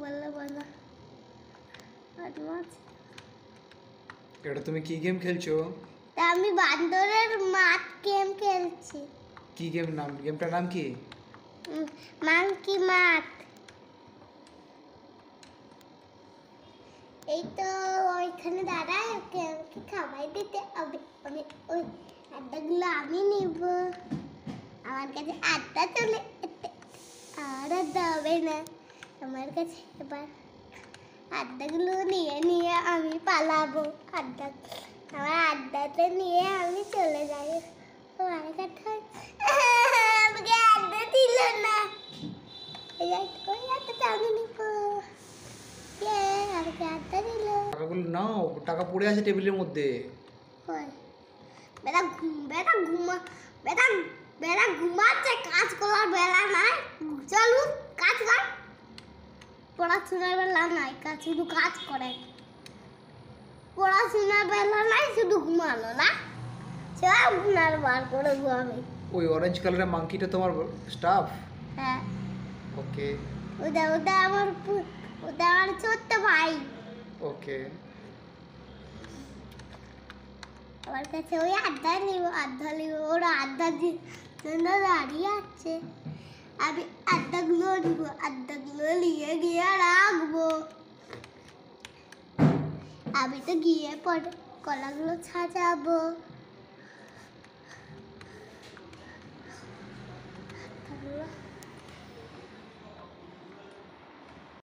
বললে বলো এটা তুমি কি গেম খেলছো? তা আমি বান্দরের মাঠ গেম খেলছি। কি গেম নাম? গেমটার নাম কি? মাংকি মাঠ। এই তো ওইখানে দাঁড়ায়, ওকে আমাকে খাবার দিতে হবে। আমি ওই আড্ডাগুলো আমি নিব। আমার কাছে আড্ডা চলে আর আড্ডা হবে না আমার কাছে। এবার আড্ডাগুলো নিয়ে নিয়ে আমি পালাবো। আড্ডা আমার আড্ডাতে নিয়ে আমি চলে যাই। তোমার কথা আমাকে আড্ডা দিল না। ওই আড্ডাটা আমি নিব। আমাকে আড্ডা দিল। টাকাগুলো নাও, টাকা পড়ে আছে টেবিলের মধ্যে। বেটা ঘুমাচ্ছে, কাজ করার বেলা নাই। চলুন কাজ কর। পড়াশোনার বেলা নাই, শুধু কাজ করে। পড়াশোনার বেলা নাই, শুধু ঘুমানো না। সব ঘুমার বার করে ঘুমাবে। ওই অরেঞ্জ কালারের মাংকিটা তোমার স্টাফ? হ্যাঁ। ওকে। ওটা আমার ছোট্ট ভাই। ওকে। আমার কাছে ওই আড্ডা নিব। ওরা আড্ডা জন্য দাঁড়িয়ে আছে। আমি আড্ডাগুলো নিব, আড্ডাগুলো নিয়ে গিয়ে রাখবো। আমি তো গিয়ে পরে কলাগুলো সাজাবো।